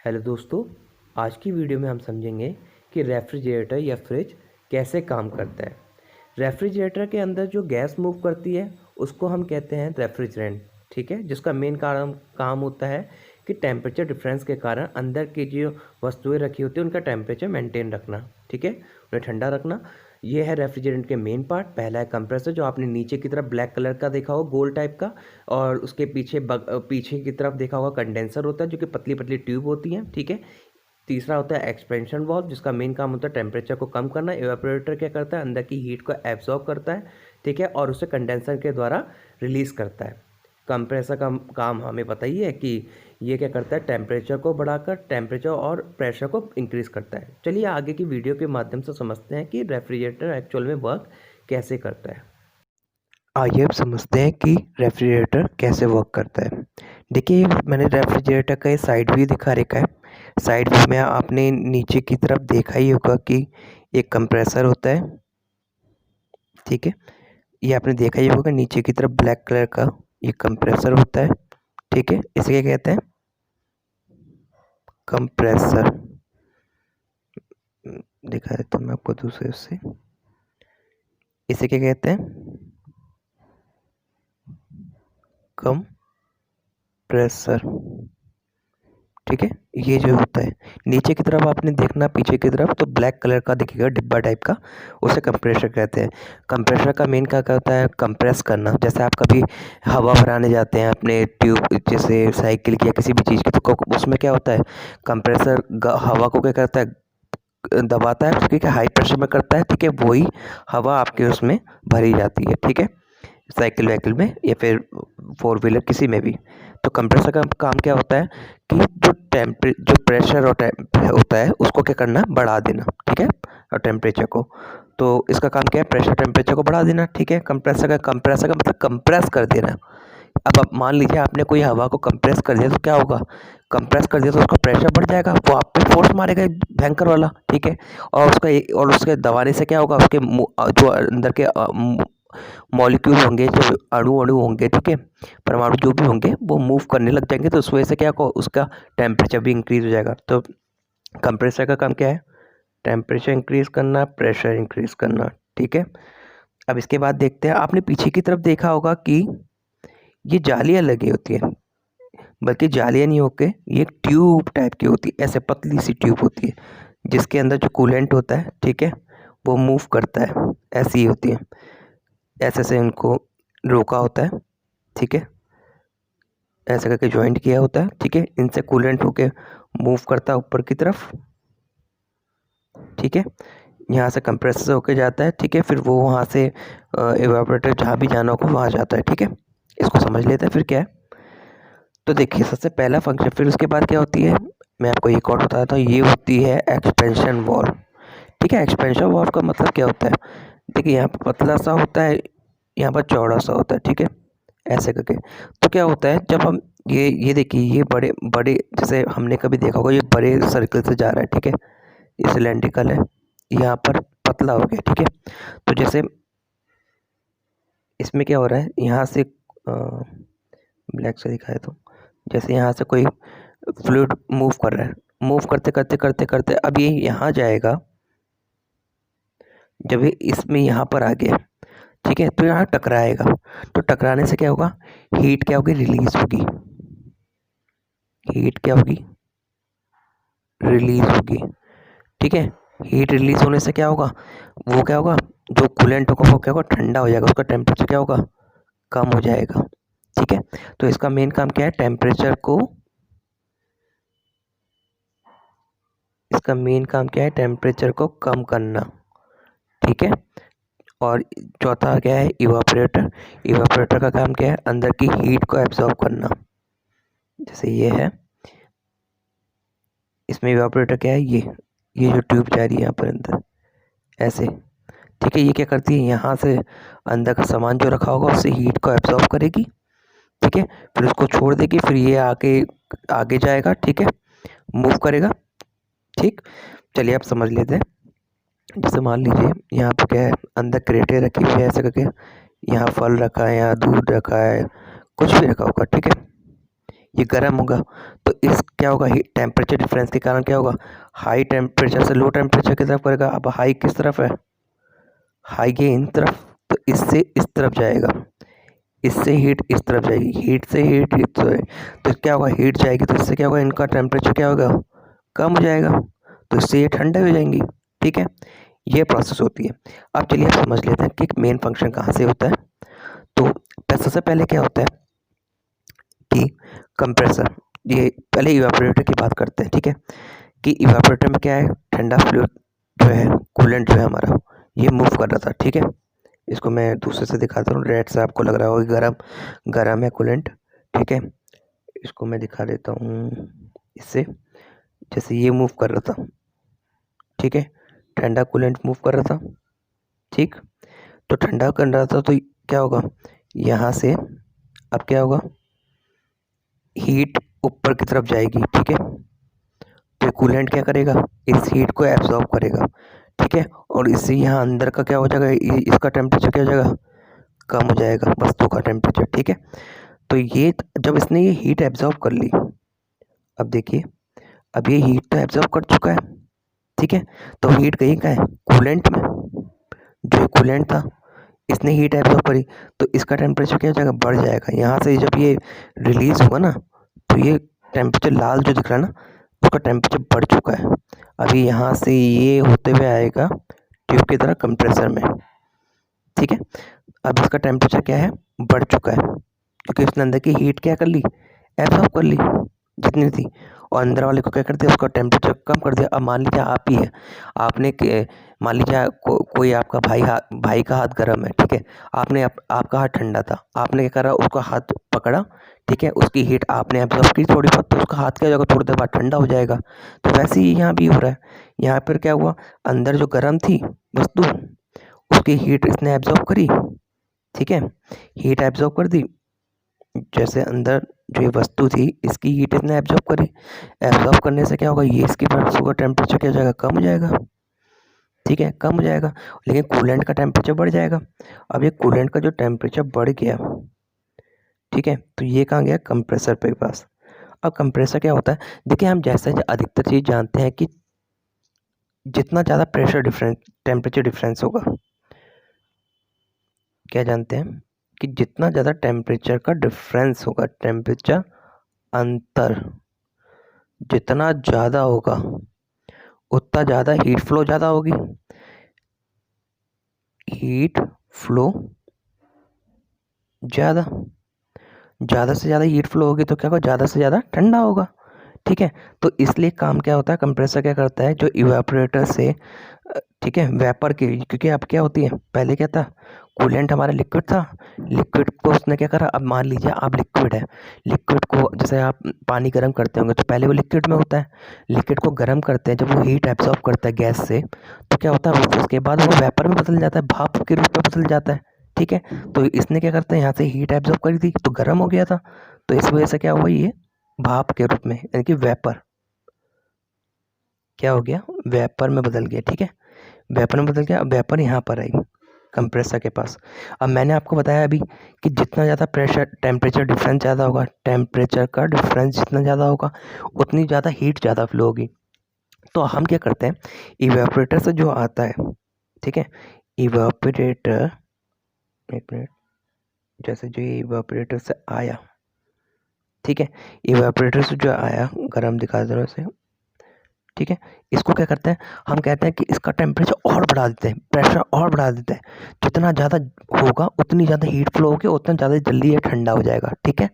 Hello दोस्तों, आज की वीडियो में हम समझेंगे कि रेफ्रिजरेटर या फ्रिज कैसे काम करता है। रेफ्रिजरेटर के अंदर जो गैस मूव करती है उसको हम कहते हैं रेफ्रिजरेंट, ठीक है, जिसका मेन काम होता है कि टेम्परेचर डिफरेंस के कारण अंदर की जो वस्तुएं रखी होती हैं उनका टेम्परेचर मेंटेन रखना, ठीक है, उन्हें ठंडा रखना। ये है रेफ्रिजरेंट के मेन पार्ट। पहला है कंप्रेसर, जो आपने नीचे की तरफ ब्लैक कलर का देखा होगा, गोल टाइप का, और उसके पीछे की तरफ देखा होगा कंडेंसर होता है जो कि पतली पतली ट्यूब होती हैं, ठीक है। तीसरा होता है एक्सपेंशन वाल्व, जिसका मेन काम होता है टेम्परेचर को कम करना। एवापोरेटर क्या करता है, अंदर की हीट को एब्जॉर्ब करता है, ठीक है, और उसे कंडेंसर के द्वारा रिलीज़ करता है। कंप्रेसर का काम हमें पता ही है कि ये क्या करता है, टेम्परेचर को बढ़ाकर टेम्परेचर और प्रेशर को इंक्रीज़ करता है। चलिए आगे की वीडियो के माध्यम से समझते हैं कि रेफ्रिजरेटर एक्चुअल में वर्क कैसे करता है। आइए अब समझते हैं कि रेफ्रिजरेटर कैसे वर्क करता है। देखिए, मैंने रेफ्रिजरेटर का ये साइड व्यू दिखा रखा है। साइड व्यू में आपने नीचे की तरफ देखा ही होगा कि एक कंप्रेसर होता है, ठीक है। ये आपने देखा ही होगा, नीचे की तरफ ब्लैक कलर का ये कंप्रेसर होता है, ठीक है। इसे क्या कहते हैं, कंप्रेसर। दिखा देता हूँ मैं आपको दूसरे उससे। इसे क्या कहते हैं, कंप्रेसर, ठीक है। ये जो होता है नीचे की तरफ आपने देखना, पीछे की तरफ तो ब्लैक कलर का दिखेगा, डिब्बा टाइप का, उसे कंप्रेसर कहते हैं। कंप्रेसर का मेन क्या होता है, कंप्रेस करना। जैसे आप कभी हवा भराने जाते हैं अपने ट्यूब, जैसे साइकिल की या किसी भी चीज़ की, तो उसमें क्या होता है, कंप्रेसर हवा को क्या करता है, दबाता है, ठीक है, हाई प्रेशर में करता है, ठीक है। वही हवा आपके उसमें भरी जाती है, ठीक है, साइकिल वाइकिल में या फिर फोर व्हीलर किसी में भी। तो कंप्रेसर का काम क्या होता है कि जो प्रेशर और होता है उसको क्या करना, बढ़ा देना, ठीक है, और टेम्परेचर को। तो इसका काम क्या है, प्रेशर टेम्परेचर को बढ़ा देना, ठीक है। कंप्रेसर का मतलब कंप्रेस कर देना। अब आप मान लीजिए आपने कोई हवा को कंप्रेस कर दिया तो क्या होगा, कंप्रेस कर दिया तो उसका प्रेशर बढ़ जाएगा, वो आप पे फोर्स मारेगा एक भयंकर वाला, ठीक है। और उसके दबाने से क्या होगा, उसके जो अंदर के मॉलिक्यूल होंगे, जो अणु अणु होंगे, ठीक है, परमाणु जो भी होंगे वो मूव करने लग जाएंगे, तो उस वजह से क्या होगा, उसका टेम्परेचर भी इंक्रीज हो जाएगा। तो कंप्रेसर का काम क्या है, टेम्परेचर इंक्रीज करना, प्रेशर इंक्रीज करना, ठीक है। अब इसके बाद देखते हैं, आपने पीछे की तरफ देखा होगा कि ये जालियाँ लगी होती है, बल्कि जालियाँ नहीं होके ये एक ट्यूब टाइप की होती है, ऐसे पतली सी ट्यूब होती है जिसके अंदर जो कूलेंट होता है, ठीक है, वो मूव करता है, ऐसी ही होती है। ऐसे से उनको रोका होता है, ठीक है, ऐसे करके जॉइंट किया होता है, ठीक है। इनसे कूलेंट होके मूव करता है ऊपर की तरफ, ठीक है। यहाँ से कंप्रेसर से होके जाता है, ठीक है, फिर वो वहाँ से एवापोरेटर जहाँ भी जाना होगा वहाँ जाता है, ठीक है। इसको समझ लेते हैं फिर क्या है। तो देखिए, सबसे पहला फंक्शन, फिर उसके बाद क्या होती है, मैं आपको एक और बताता हूँ, ये होती है एक्सपेंशन वॉल्व, ठीक है। एक्सपेंशन वॉल्व का मतलब क्या होता है, देखिए यहाँ पर पतला सा होता है, यहाँ पर चौड़ा सा होता है, ठीक है, ऐसे करके। तो क्या होता है, जब हम ये देखिए, ये बड़े बड़े, जैसे हमने कभी देखा होगा, ये बड़े सर्कल से जा रहा है, ठीक है, ये सिलेंड्रिकल है, यहाँ पर पतला हो गया, ठीक है। तो जैसे इसमें क्या हो रहा है, यहाँ से ब्लैक से दिखाए तो जैसे यहाँ से कोई फ्लूइड मूव कर रहा है, मूव करते करते करते करते अब ये यहाँ जाएगा, जब ये इसमें यहाँ पर आ गया, ठीक है, तो यहाँ टकराएगा। तो टकराने से क्या होगा, हीट क्या होगी, रिलीज होगी, हीट क्या होगी, रिलीज होगी, ठीक है। हीट रिलीज होने से क्या होगा, वो क्या होगा, जो कूलेंट होगा वो क्या होगा, ठंडा हो जाएगा, उसका टेम्परेचर क्या होगा, कम हो जाएगा, ठीक है। तो इसका मेन काम क्या है, इसका मेन काम क्या है, टेम्परेचर को कम करना, ठीक है। और चौथा क्या है, इवापोरेटर। इवापोरेटर का काम क्या है, अंदर की हीट को एब्जॉर्ब करना। जैसे ये है, इसमें इवापोरेटर क्या है, ये जो ट्यूब जा रही है यहाँ पर अंदर, ऐसे, ठीक है। ये क्या करती है, यहाँ से अंदर का सामान जो रखा होगा उससे हीट को एब्जॉर्ब करेगी, ठीक है, फिर उसको छोड़ देगी, फिर ये आगे आगे जाएगा, ठीक है, मूव करेगा, ठीक। चलिए आप समझ लेते हैं। जैसे मान लीजिए यहाँ पे क्या है, अंदर क्रेटें रखी हुई है, ऐसे करके, यहाँ फल रखा है, यहाँ दूध रखा है, कुछ भी रखा होगा, ठीक है। ये गर्म होगा, तो इस क्या होगा, टेम्परेचर डिफरेंस के कारण क्या होगा, हाई टेम्परेचर से लो टेम्परेचर की तरफ करेगा। अब हाई किस तरफ है, हाई के इन तरफ, तो इससे इस तरफ जाएगा, इससे हीट इस तरफ जाएगी, हीट से हीट इस तरफ, तो क्या होगा, हीट जाएगी तो इससे क्या होगा, इनका टेम्परेचर क्या होगा, कम हो जाएगा, तो इससे ये ठंडे हो जाएंगी। ठीक है, ये प्रोसेस होती है। अब चलिए आप समझ लेते हैं कि मेन फंक्शन कहाँ से होता है। तो सबसे पहले क्या होता है कि कंप्रेसर, ये पहले इवापोरेटर की बात करते हैं। ठीक है, कि इवापोरेटर में क्या है, ठंडा फ्लूइड जो है, कूलेंट जो है हमारा, ये मूव कर रहा था। ठीक है, इसको मैं दूसरे से दिखाता हूँ, रेड से आपको लग रहा होगा गरम गरम है कूलेंट। ठीक है, इसको मैं दिखा देता हूँ इससे, जैसे ये मूव कर रहा था। ठीक है, ठंडा कूलेंट मूव कर रहा था। ठीक, तो ठंडा कर रहा था तो क्या होगा, यहाँ से अब क्या होगा, हीट ऊपर की तरफ जाएगी। ठीक है, तो कूलेंट क्या करेगा, इस हीट को एब्जॉर्ब करेगा। ठीक है, और इससे यहाँ अंदर का क्या हो जाएगा, इसका टेम्परेचर क्या हो जाएगा, कम हो जाएगा वस्तु का टेम्परेचर। ठीक है, तो ये जब इसने ये हीट एब्जॉर्ब कर ली, अब देखिए, अब ये हीट तो एब्जॉर्ब कर चुका है। ठीक है, तो हीट कहीं का है, कूलेंट में, जो कूलेंट था इसने हीट एब्जॉर्ब करी, तो इसका टेम्परेचर क्या हो जाएगा, बढ़ जाएगा। यहाँ से जब ये रिलीज होगा ना, तो ये टेम्परेचर लाल जो दिख रहा है ना, उसका टेम्परेचर बढ़ चुका है। अभी यहाँ से ये होते हुए आएगा ट्यूब की तरह कंप्रेसर में। ठीक है, अब इसका टेम्परेचर क्या है, बढ़ चुका है, क्योंकि उसने अंदर की हीट क्या कर ली, एब्जॉर्ब कर ली जितनी थी, और अंदर वाले को क्या कर दिया, उसका टेम्परेचर कम कर दिया। अब मान लीजिए आप ही है, आपने मान लीजिए कोई आपका भाई का हाथ गर्म है। ठीक है, आपने आपका हाथ ठंडा था, आपने क्या करा, उसका हाथ पकड़ा। ठीक है, उसकी हीट आपने एब्जॉर्ब की थोड़ी बहुत, तो उसका हाथ क्या हो जाएगा, थोड़ी देर बाद ठंडा हो जाएगा। तो वैसे ही यहाँ भी हो रहा है। यहाँ पर क्या हुआ, अंदर जो गर्म थी वस्तु, उसकी हीट इसने एब्जॉर्ब करी। ठीक है, हीट एब्जॉर्ब कर दी, जैसे अंदर जो ये वस्तु थी इसकी हीट इसने एब्जॉर्ब करी। एब्जॉर्ब करने से क्या होगा, ये इसकी वस्तु का टेम्परेचर क्या हो जाएगा, कम हो जाएगा। ठीक है, कम हो जाएगा, लेकिन कूलेंट का टेम्परेचर बढ़ जाएगा। अब ये कूलेंट का जो टेम्परेचर बढ़ गया, ठीक है, तो ये कहाँ गया, कंप्रेसर पे पास। अब कंप्रेसर क्या होता है, देखिए हम जैसे अधिकतर चीज़ जानते हैं कि जितना ज़्यादा प्रेशर डिफरेंस, टेम्परेचर डिफरेंस होगा, क्या जानते हैं कि जितना ज़्यादा टेम्परेचर का डिफरेंस होगा, टेम्परेचर अंतर जितना ज़्यादा होगा, उतना ज़्यादा हीट फ्लो ज़्यादा होगी। हीट फ्लो ज़्यादा, ज़्यादा से ज़्यादा हीट फ्लो होगी तो क्या होगा, ज़्यादा से ज़्यादा ठंडा होगा। ठीक है, तो इसलिए काम क्या होता है, कंप्रेसर क्या करता है, जो इवेपोरेटर से ठीक है, वेपर की, क्योंकि अब क्या होती है, पहले क्या था, कूलेंट हमारा लिक्विड था, लिक्विड को उसने क्या करा, अब मान लीजिए आप लिक्विड है, लिक्विड को जैसे आप पानी गर्म करते होंगे तो पहले वो लिक्विड में होता है, लिक्विड को गर्म करते हैं, जब वो हीट एब्जॉर्ब करता है गैस से, तो क्या होता है, उसके बाद वो वेपर में बदल जाता है, भाप के रूप में बदल जाता है। ठीक है, तो इसने क्या करता है, यहाँ से हीट एब्जॉर्ब करी थी तो गर्म हो गया था, तो इस वजह से क्या हुआ, ये भाप के रूप में, यानी कि वेपर, क्या हो गया, वेपर में बदल गया। ठीक है, वेपर में बदल गया, अब वेपर यहाँ पर आई कंप्रेसर के पास। अब मैंने आपको बताया अभी कि जितना ज़्यादा प्रेशर, टेम्परेचर डिफरेंस ज़्यादा होगा, टेम्परेचर का डिफरेंस जितना ज़्यादा होगा, उतनी ज़्यादा हीट ज़्यादा फ्लो होगी। तो हम क्या करते हैं, इवेपोरेटर से जो आता है, ठीक है, इवेपोरेटर, एक मिनट, जैसे जो इवेपोरेटर से आया, ठीक है, इवेपोरेटर से जो आया, गर्म दिखा दे रहा से, ठीक है, इसको क्या करते हैं, हम कहते हैं कि इसका टेम्परेचर और बढ़ा देते हैं, प्रेशर और बढ़ा देते हैं, जितना ज़्यादा होगा उतनी ज़्यादा हीट फ्लो होगी, उतना ज़्यादा जल्दी ये ठंडा हो जाएगा। ठीक है,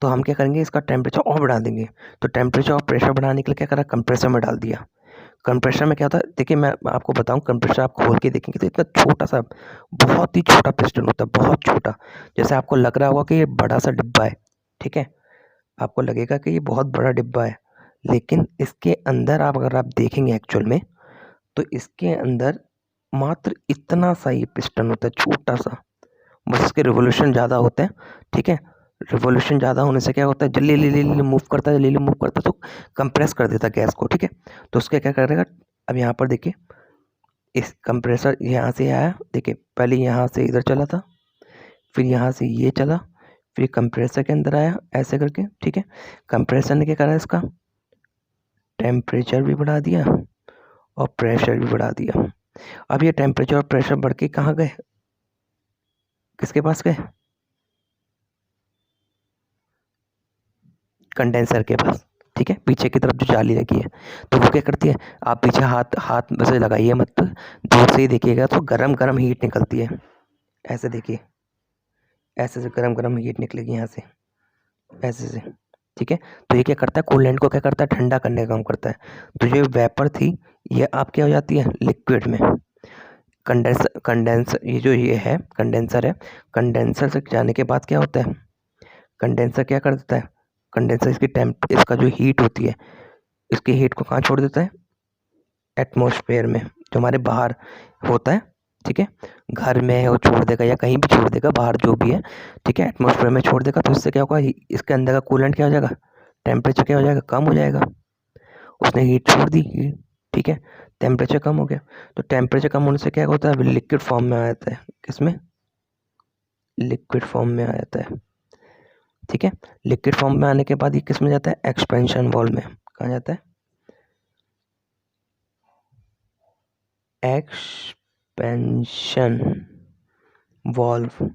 तो हम क्या करेंगे, इसका टेम्परेचर और बढ़ा देंगे। तो टेम्परेचर और प्रेशर बढ़ाने के लिए क्या करा, कंप्रेसर में डाल दिया। कंप्रेसर में क्या होता है, देखिए मैं आपको बताऊं, कंप्रेसर आप खोल के देखेंगे तो इतना छोटा सा, बहुत ही छोटा पिस्टन होता है, बहुत छोटा, जैसे आपको लग रहा होगा कि ये बड़ा सा डिब्बा है। ठीक है, आपको लगेगा कि ये बहुत बड़ा डिब्बा है, लेकिन इसके अंदर आप अगर आप देखेंगे एक्चुअल में, तो इसके अंदर मात्र इतना सा ही पिस्टन होता है, छोटा सा, बस इसके रिवोल्यूशन ज़्यादा होते हैं। ठीक है, रिवोल्यूशन ज़्यादा होने से क्या होता है, जल्दी जल्दी मूव करता है, जल्दी मूव करता है, तो कंप्रेस कर देता है गैस को। ठीक है, तो उसके क्या करेगा, अब यहाँ पर देखिए, इस कंप्रेसर यहाँ से आया, देखिए पहले यहाँ से इधर चला था, फिर यहाँ से ये चला, फिर कंप्रेसर के अंदर आया ऐसे करके, ठीक है। कंप्रेसर ने क्या करा, इसका टेम्परेचर भी बढ़ा दिया और प्रेशर भी बढ़ा दिया। अब ये टेम्परेचर और प्रेशर बढ़ के कहाँ गए, किसके पास गए, कंडेंसर के पास, ठीक है। पीछे की तरफ जो जाली लगी है, तो वो क्या करती है, आप पीछे हाथ हाथ वैसे लगाइए मत, दूर से ही देखिएगा तो गरम गरम हीट निकलती है। ऐसे देखिए, ऐसे से गरम गरम हीट निकलेगी यहाँ से, ऐसे से, ठीक है। तो ये क्या करता है, कूलेंट को क्या करता है, ठंडा करने का काम करता है। तो जो वेपर थी ये आप क्या हो जाती है, लिक्विड में। कंडेंसर ये जो ये है कंडेंसर है, कंडेंसर से जाने के बाद क्या होता है, कंडेंसर क्या कर देता है, कंडेंसर इसका जो हीट होती है, इसकी हीट को कहाँ छोड़ देता है, एटमॉस्फेयर में, जो हमारे बाहर होता है, ठीक है। घर में है वो छोड़ देगा या कहीं भी छोड़ देगा, बाहर जो भी है, ठीक है, एटमॉस्फेयर में छोड़ देगा। तो इससे क्या होगा, इसके अंदर का कूलेंट क्या हो जाएगा, टेम्परेचर क्या हो जाएगा, कम हो जाएगा। उसने हीट छोड़ दी, ठीक है, टेम्परेचर कम हो गया। तो टेम्परेचर कम होने से क्या होता है, लिक्विड फॉर्म में आ जाता है, किसमें, लिक्विड फॉर्म में आ जाता है, ठीक है। लिक्विड फॉर्म में आने के बाद ये किस में जाता है, एक्सपेंशन वॉल्व में। कहाँ जाता है, एक्सपेंशन वॉल्व।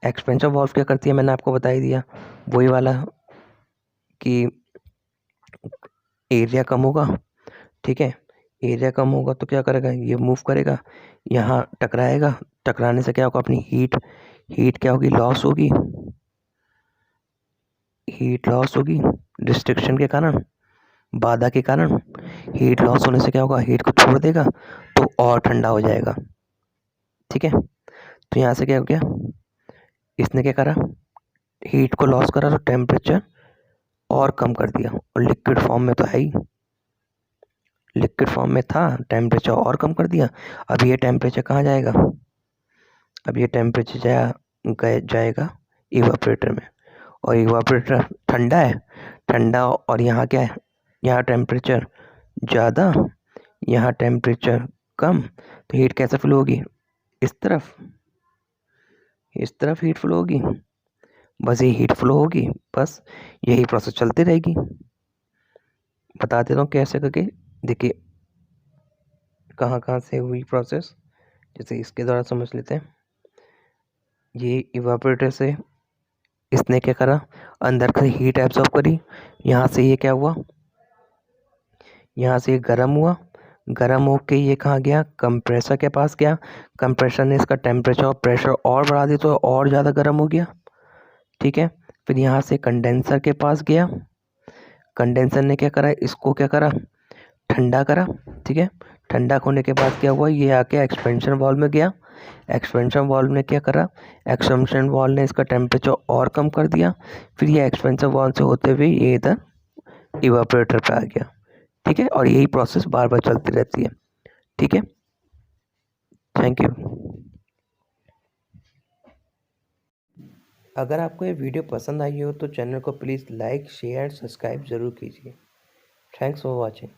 एक्सपेंशन वॉल्व क्या करती है, मैंने आपको बता ही दिया, वही वाला कि एरिया कम होगा, ठीक है। एरिया कम होगा तो क्या करेगा, ये मूव करेगा, यहाँ टकराएगा, टकराने से क्या होगा, अपनी हीट क्या होगी, लॉस होगी, हीट लॉस होगी रिस्ट्रिक्शन के कारण, बाधा के कारण। हीट लॉस होने से क्या होगा, हीट को छोड़ देगा तो और ठंडा हो जाएगा, ठीक है। तो यहाँ से क्या हो गया, इसने क्या करा, हीट को लॉस करा तो टेम्परेचर और कम कर दिया, और लिक्विड फॉर्म में तो है ही, लिक्विड फॉर्म में था, टेम्परेचर और कम कर दिया। अब ये टेम्परेचर कहाँ जाएगा, अब ये टेम्परेचर जाएगा इवापोरेटर में, और इवापोरेटर ठंडा है, ठंडा, और यहाँ क्या है, यहाँ टेम्परेचर ज़्यादा, यहाँ टेम्परेचर कम। तो हीट कैसे फ्लो होगी, इस तरफ, इस तरफ हीट फ्लो होगी, बस ये हीट फ्लो होगी, बस यही प्रोसेस चलती रहेगी। बता देता हूँ कैसे करके, देखिए कहाँ कहाँ से हुई प्रोसेस, जैसे इसके द्वारा समझ लेते हैं। ये इवापोरेटर से इसने क्या करा, अंदर से हीट एब्जॉर्ब करी, यहाँ से ये क्या हुआ, यहाँ से ये गर्म हुआ, गर्म होके ये कहाँ गया, कंप्रेसर के पास गया, कंप्रेसर ने इसका टेम्परेचर और प्रेशर और बढ़ा दिया तो और ज़्यादा गर्म हो गया, ठीक है। फिर यहाँ से कंडेंसर के पास गया, कंडेंसर ने क्या करा, इसको क्या करा, ठंडा करा, ठीक है। ठंडा होने के बाद क्या हुआ, ये आके एक्सपेंशन वॉल्व में गया, एक्सपेंशन वॉल्व ने क्या करा, एक्सपेंशन वॉल्व ने इसका टेम्परेचर और कम कर दिया। फिर ये एक्सपेंशन वॉल्व से होते हुए ये इधर इवापोरेटर पे आ गया, ठीक है। और यही प्रोसेस बार बार चलती रहती है, ठीक है। Thank you. अगर आपको ये वीडियो पसंद आई हो तो चैनल को प्लीज़ लाइक शेयर सब्सक्राइब ज़रूर कीजिए। Thanks for watching.